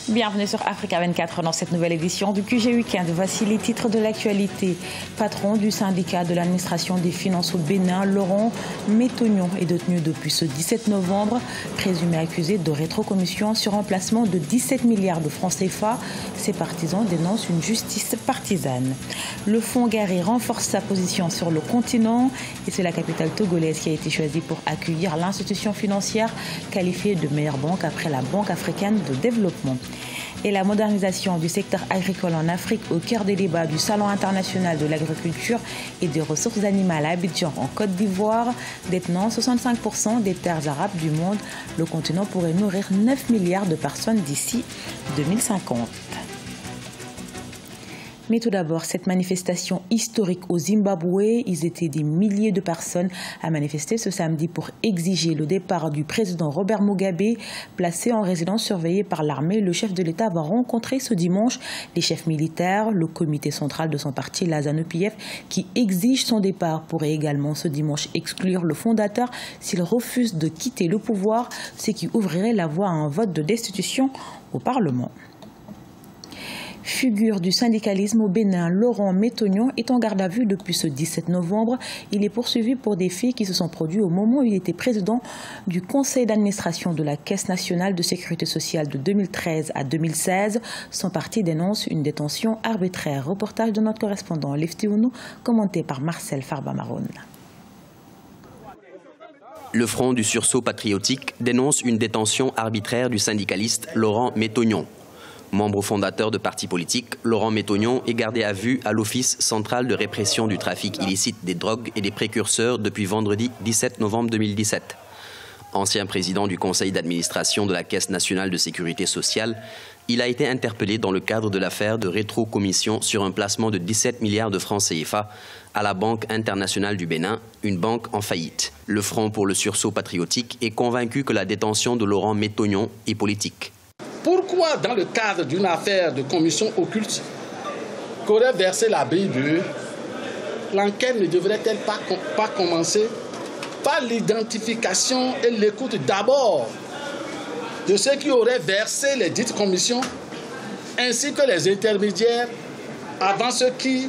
Bienvenue sur Africa 24 dans cette nouvelle édition du QG Weekend. Voici les titres de l'actualité. Patron du syndicat de l'administration des finances au Bénin, Laurent Métognon est détenu depuis ce 17 novembre, présumé accusé de rétrocommission sur remplacement de 17 milliards de francs CFA. Ses partisans dénoncent une justice partisane. Le Fonds Gari renforce sa position sur le continent et c'est la capitale togolaise qui a été choisie pour accueillir l'institution financière qualifiée de meilleure banque après la Banque africaine de développement. Et la modernisation du secteur agricole en Afrique au cœur des débats du Salon international de l'agriculture et des ressources animales à Abidjan en Côte d'Ivoire. Détenant 65% des terres arables du monde, le continent pourrait nourrir 9 milliards de personnes d'ici 2050. Mais tout d'abord, cette manifestation historique au Zimbabwe, ils étaient des milliers de personnes à manifester ce samedi pour exiger le départ du président Robert Mugabe, placé en résidence surveillée par l'armée. Le chef de l'État va rencontrer ce dimanche les chefs militaires. Le comité central de son parti, la ZANU-PF, qui exige son départ, pourrait également ce dimanche exclure le fondateur s'il refuse de quitter le pouvoir, ce qui ouvrirait la voie à un vote de destitution au Parlement. Figure du syndicalisme au Bénin, Laurent Métognon est en garde à vue depuis ce 17 novembre. Il est poursuivi pour des faits qui se sont produits au moment où il était président du conseil d'administration de la Caisse nationale de sécurité sociale de 2013 à 2016. Son parti dénonce une détention arbitraire. Reportage de notre correspondant Lefty Ounou, commenté par Marcel Farba-Maroun. Le Front du sursaut patriotique dénonce une détention arbitraire du syndicaliste Laurent Métognon. Membre fondateur de partis politiques, Laurent Métognon est gardé à vue à l'Office central de répression du trafic illicite des drogues et des précurseurs depuis vendredi 17 novembre 2017. Ancien président du conseil d'administration de la Caisse nationale de sécurité sociale, il a été interpellé dans le cadre de l'affaire de rétrocommission sur un placement de 17 milliards de francs CFA à la Banque internationale du Bénin, une banque en faillite. Le Front pour le sursaut patriotique est convaincu que la détention de Laurent Métognon est politique. Pourquoi, dans le cadre d'une affaire de commission occulte qu'aurait versé la BIE, l'enquête ne devrait-elle pas commencer par l'identification et l'écoute d'abord de ceux qui auraient versé les dites commissions, ainsi que les intermédiaires, avant ceux qui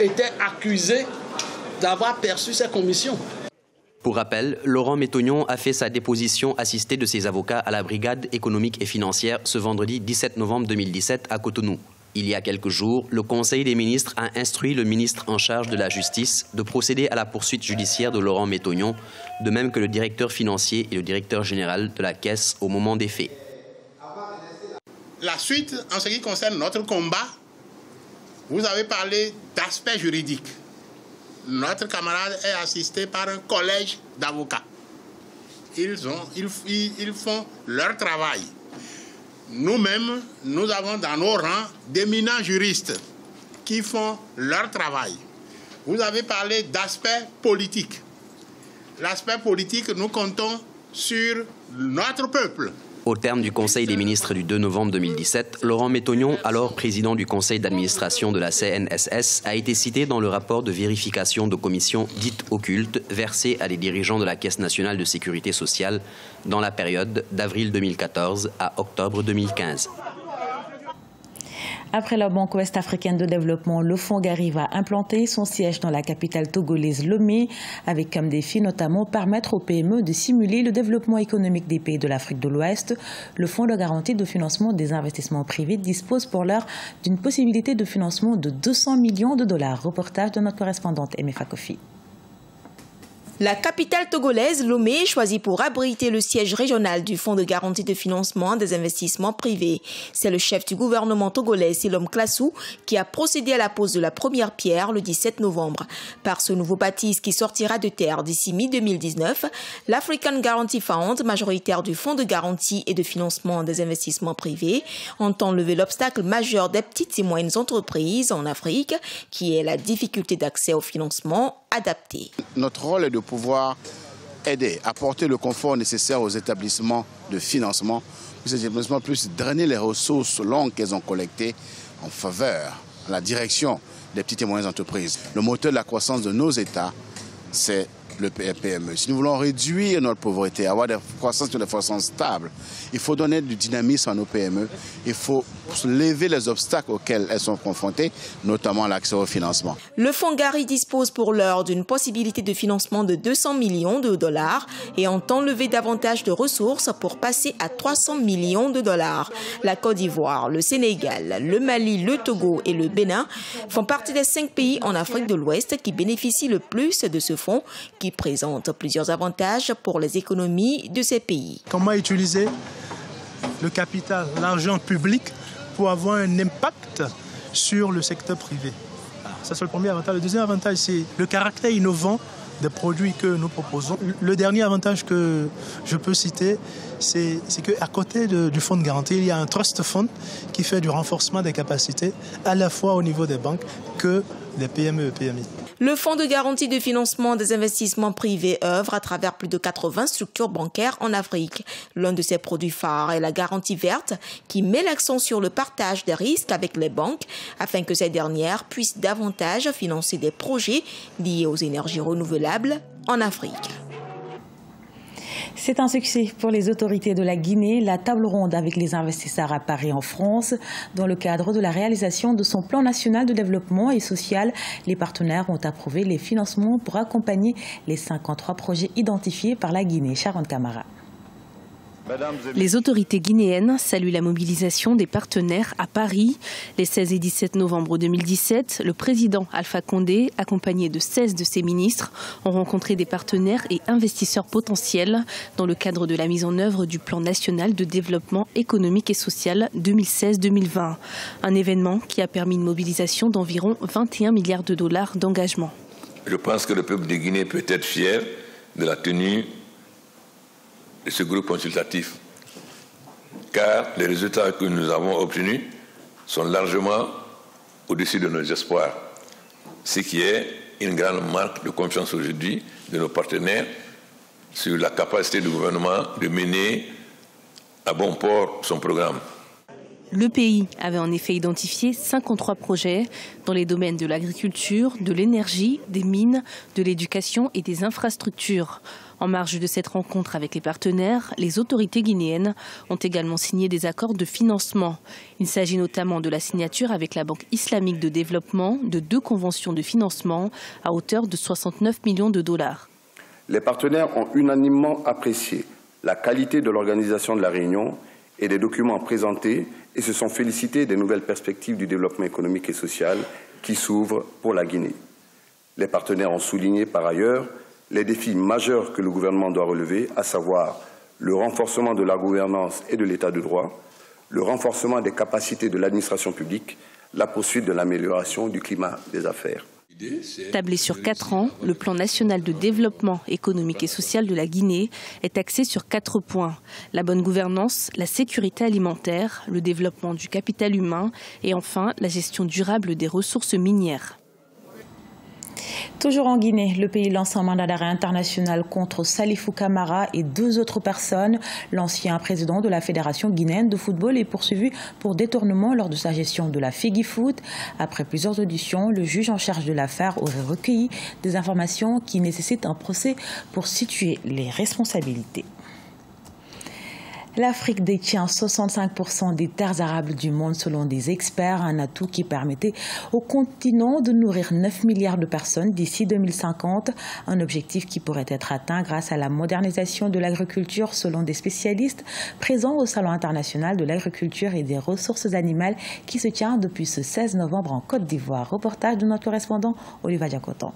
étaient accusés d'avoir perçu ces commissions? Pour rappel, Laurent Métognon a fait sa déposition assistée de ses avocats à la brigade économique et financière ce vendredi 17 novembre 2017 à Cotonou. Il y a quelques jours, le Conseil des ministres a instruit le ministre en charge de la Justice de procéder à la poursuite judiciaire de Laurent Métognon, de même que le directeur financier et le directeur général de la Caisse au moment des faits. La suite, en ce qui concerne notre combat, vous avez parlé d'aspect juridique. Notre camarade est assisté par un collège d'avocats. Ils font leur travail. Nous-mêmes, nous avons dans nos rangs d'éminents juristes qui font leur travail. Vous avez parlé d'aspect politique. L'aspect politique, nous comptons sur notre peuple. Au terme du Conseil des ministres du 2 novembre 2017, Laurent Métognon, alors président du conseil d'administration de la CNSS, a été cité dans le rapport de vérification de commissions dites occultes versées à des dirigeants de la Caisse nationale de sécurité sociale dans la période d'avril 2014 à octobre 2015. Après la Banque ouest-africaine de développement, le Fonds Gari va implanter son siège dans la capitale togolaise Lomé, avec comme défi notamment permettre aux PME de simuler le développement économique des pays de l'Afrique de l'Ouest. Le Fonds de garantie de financement des investissements privés dispose pour l'heure d'une possibilité de financement de 200 millions de dollars. Reportage de notre correspondante Emefa Kofi. La capitale togolaise, Lomé, est choisie pour abriter le siège régional du Fonds de garantie de financement des investissements privés. C'est le chef du gouvernement togolais, Selom Klassou, qui a procédé à la pose de la première pierre le 17 novembre. Par ce nouveau bâtisse qui sortira de terre d'ici mi-2019, l'African Guarantee Fund, majoritaire du Fonds de garantie et de financement des investissements privés, entend lever l'obstacle majeur des petites et moyennes entreprises en Afrique, qui est la difficulté d'accès au financement adapté. Notre rôle est de pouvoir aider, apporter le confort nécessaire aux établissements de financement pour que ces établissements puissent drainer les ressources longues qu'elles ont collectées en faveur, à la direction des petites et moyennes entreprises. Le moteur de la croissance de nos États, c'est le PME. Si nous voulons réduire notre pauvreté, avoir des croissances de façon stable, il faut donner du dynamisme à nos PME. Il faut lever les obstacles auxquels elles sont confrontées, notamment l'accès au financement. Le Fonds Gari dispose pour l'heure d'une possibilité de financement de 200 millions de dollars et entend lever davantage de ressources pour passer à 300 millions de dollars. La Côte d'Ivoire, le Sénégal, le Mali, le Togo et le Bénin font partie des 5 pays en Afrique de l'Ouest qui bénéficient le plus de ce fonds qui présente plusieurs avantages pour les économies de ces pays. Comment utiliser le capital, l'argent public pour avoir un impact sur le secteur privé. Alors, ça, c'est le premier avantage. Le deuxième avantage, c'est le caractère innovant des produits que nous proposons. Le dernier avantage que je peux citer, c'est qu'à côté du fonds de garantie, il y a un trust fund qui fait du renforcement des capacités à la fois au niveau des banques que des PME et PMI. Le Fonds de garantie de financement des investissements privés œuvre à travers plus de 80 structures bancaires en Afrique. L'un de ses produits phares est la garantie verte qui met l'accent sur le partage des risques avec les banques afin que ces dernières puissent davantage financer des projets liés aux énergies renouvelables en Afrique. C'est un succès pour les autorités de la Guinée. La table ronde avec les investisseurs à Paris en France. Dans le cadre de la réalisation de son plan national de développement et social, les partenaires ont approuvé les financements pour accompagner les 53 projets identifiés par la Guinée. Sharon Camara. Les autorités guinéennes saluent la mobilisation des partenaires à Paris. Les 16 et 17 novembre 2017, le président Alpha Condé, accompagné de 16 de ses ministres, ont rencontré des partenaires et investisseurs potentiels dans le cadre de la mise en œuvre du plan national de développement économique et social 2016-2020. Un événement qui a permis une mobilisation d'environ 21 milliards de dollars d'engagement. Je pense que le peuple de Guinée peut être fier de la tenue de ce groupe consultatif, car les résultats que nous avons obtenus sont largement au-dessus de nos espoirs, ce qui est une grande marque de confiance aujourd'hui de nos partenaires sur la capacité du gouvernement de mener à bon port son programme. Le pays avait en effet identifié 53 projets dans les domaines de l'agriculture, de l'énergie, des mines, de l'éducation et des infrastructures. En marge de cette rencontre avec les partenaires, les autorités guinéennes ont également signé des accords de financement. Il s'agit notamment de la signature avec la Banque islamique de développement de 2 conventions de financement à hauteur de 69 millions de dollars. Les partenaires ont unanimement apprécié la qualité de l'organisation de la réunion et des documents présentés et se sont félicités des nouvelles perspectives du développement économique et social qui s'ouvrent pour la Guinée. Les partenaires ont souligné par ailleurs les défis majeurs que le gouvernement doit relever, à savoir le renforcement de la gouvernance et de l'état de droit, le renforcement des capacités de l'administration publique, la poursuite de l'amélioration du climat des affaires. Tablé sur 4 ans, le plan national de développement économique et social de la Guinée est axé sur 4 points. La bonne gouvernance, la sécurité alimentaire, le développement du capital humain et enfin la gestion durable des ressources minières. Toujours en Guinée, le pays lance un mandat d'arrêt international contre Salifou Camara et 2 autres personnes. L'ancien président de la Fédération guinéenne de football est poursuivi pour détournement lors de sa gestion de la FEGIFOOT. Après plusieurs auditions, le juge en charge de l'affaire aurait recueilli des informations qui nécessitent un procès pour situer les responsabilités. L'Afrique détient 65% des terres arables du monde selon des experts, un atout qui permettait au continent de nourrir 9 milliards de personnes d'ici 2050, un objectif qui pourrait être atteint grâce à la modernisation de l'agriculture selon des spécialistes présents au Salon international de l'agriculture et des ressources animales qui se tient depuis ce 16 novembre en Côte d'Ivoire. Reportage de notre correspondant Olivier Diacotan.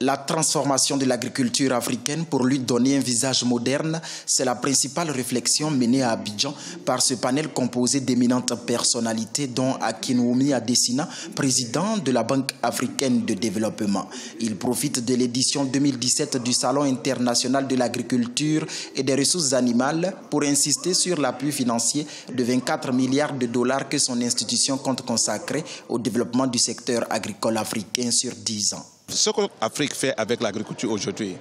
La transformation de l'agriculture africaine pour lui donner un visage moderne, c'est la principale réflexion menée à Abidjan par ce panel composé d'éminentes personnalités dont Akinwumi Adesina, président de la Banque africaine de développement. Il profite de l'édition 2017 du Salon international de l'agriculture et des ressources animales pour insister sur l'appui financier de 24 milliards de dollars que son institution compte consacrer au développement du secteur agricole africain sur 10 ans. Ce que l'Afrique fait avec l'agriculture aujourd'hui,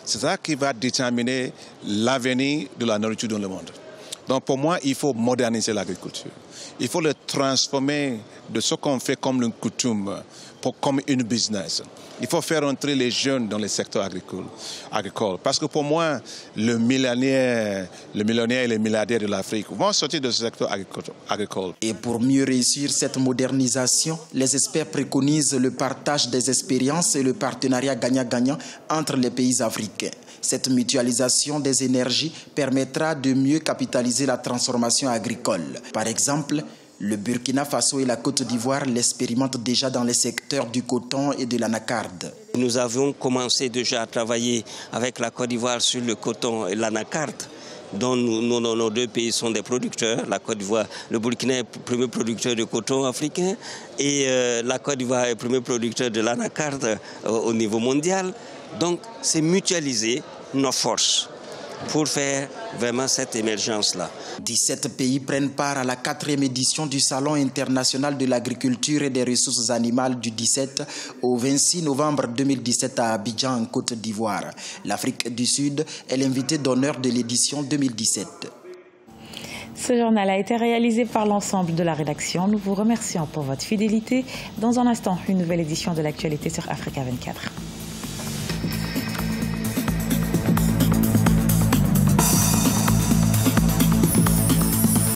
c'est ça qui va déterminer l'avenir de la nourriture dans le monde. Donc pour moi, il faut moderniser l'agriculture. Il faut le transformer de ce qu'on fait comme une coutume, comme une business. Il faut faire entrer les jeunes dans le secteur agricole. Parce que pour moi, le millionnaire et les milliardaires de l'Afrique vont sortir de ce secteur agricole. Et pour mieux réussir cette modernisation, les experts préconisent le partage des expériences et le partenariat gagnant-gagnant entre les pays africains. Cette mutualisation des énergies permettra de mieux capitaliser la transformation agricole. Par exemple, le Burkina Faso et la Côte d'Ivoire l'expérimentent déjà dans les secteurs du coton et de l'anacarde. Nous avons commencé déjà à travailler avec la Côte d'Ivoire sur le coton et l'anacarde, dont nos deux pays sont des producteurs. La Côte d'Ivoire, le Burkina est le premier producteur de coton africain et la Côte d'Ivoire est le premier producteur de l'anacarde au niveau mondial. Donc, c'est mutualiser nos forces pour faire vraiment cette émergence-là. 17 pays prennent part à la 4e édition du Salon international de l'agriculture et des ressources animales du 17 au 26 novembre 2017 à Abidjan, en Côte d'Ivoire. L'Afrique du Sud est l'invité d'honneur de l'édition 2017. Ce journal a été réalisé par l'ensemble de la rédaction. Nous vous remercions pour votre fidélité. Dans un instant, une nouvelle édition de l'actualité sur Africa 24.